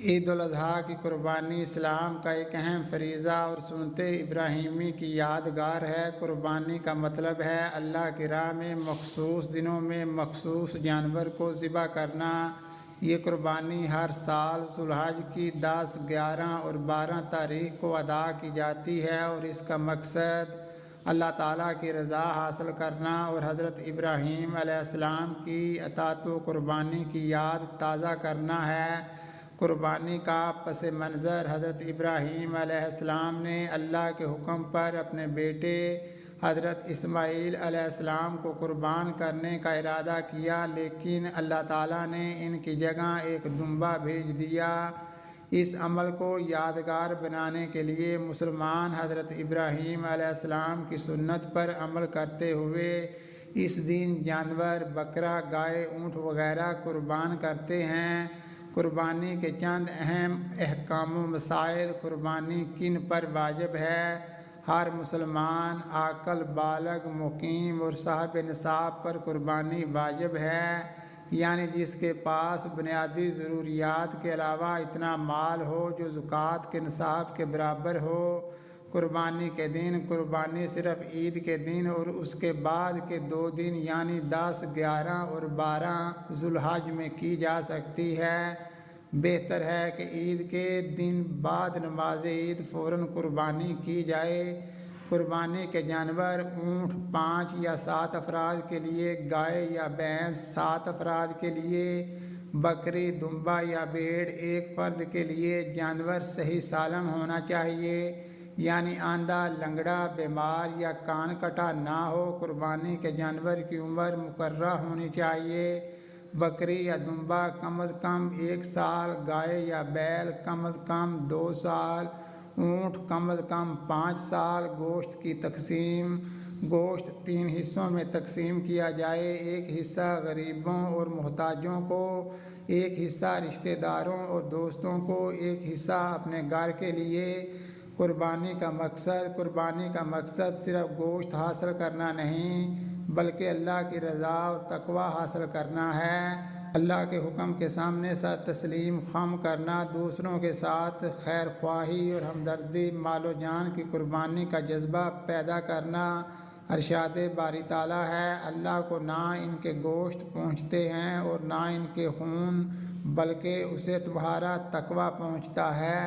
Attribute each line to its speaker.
Speaker 1: عید الاضحیٰ کی قربانی اسلام کا ایک اہم فریضہ اور سنت ابراہیمی کی یادگار ہے۔ قربانی کا مطلب ہے اللہ کی راہ میں مخصوص دنوں میں مخصوص جانور کو ذبح کرنا۔ یہ قربانی ہر سال ذو الحج کی 10، 11 اور 12 تاریخ کو ادا کی جاتی ہے اور اس کا مقصد اللہ تعالیٰ کی رضا حاصل کرنا اور حضرت ابراہیم علیہ السلام کی اطاعت و قربانی کی یاد تازہ کرنا ہے۔ قربانی کا پس منظر: حضرت ابراہیم علیہ السلام نے اللہ کے حکم پر اپنے بیٹے حضرت اسماعیل علیہ السلام کو قربان کرنے کا ارادہ کیا، لیکن اللہ تعالیٰ نے ان کی جگہ ایک دمبا بھیج دیا۔ اس عمل کو یادگار بنانے کے لیے مسلمان حضرت ابراہیم علیہ السلام کی سنت پر عمل کرتے ہوئے اس دن جانور، بکرا، گائے، اونٹ وغیرہ قربان کرتے ہیں۔ قربانی کے چند اہم احکام و مسائل: قربانی کن پر واجب ہے؟ ہر مسلمان عاقل، بالغ، مقیم اور صاحب نصاب پر قربانی واجب ہے، یعنی جس کے پاس بنیادی ضروریات کے علاوہ اتنا مال ہو جو زکوٰۃ کے نصاب کے برابر ہو۔ قربانی کے دن: قربانی صرف عید کے دن اور اس کے بعد کے 2 دن یعنی 10، 11 اور 12 ذو الحج میں کی جا سکتی ہے۔ بہتر ہے کہ عید کے دن بعد نماز عید فوراً قربانی کی جائے۔ قربانی کے جانور: اونٹ 5 یا 7 افراد کے لیے، گائے یا بھینس 7 افراد کے لیے، بکری، دمبا یا بھیڑ 1 فرد کے لیے۔ جانور صحیح سالم ہونا چاہیے، یعنی اندھا، لنگڑا، بیمار یا کان کٹا نہ ہو۔ قربانی کے جانور کی عمر مقررہ ہونی چاہیے۔ بکری یا دمبا کم از کم 1 سال، گائے یا بیل کم از کم 2 سال، اونٹ کم از کم 5 سال۔ گوشت کی تقسیم: گوشت 3 حصوں میں تقسیم کیا جائے، 1 حصہ غریبوں اور محتاجوں کو، 1 حصہ رشتہ داروں اور دوستوں کو، 1 حصہ اپنے گھر کے لیے۔ قربانی کا مقصد: قربانی کا مقصد صرف گوشت حاصل کرنا نہیں بلکہ اللہ کی رضا اور تقویٰ حاصل کرنا ہے۔ اللہ کے حکم کے سامنے سر تسلیم خم کرنا، دوسروں کے ساتھ خیر خواہی اور ہمدردی، مال و جان کی قربانی کا جذبہ پیدا کرنا۔ ارشاد باری تعالیٰ ہے: اللہ کو نہ ان کے گوشت پہنچتے ہیں اور نہ ان کے خون، بلکہ اسے تمہارا تقویٰ پہنچتا ہے۔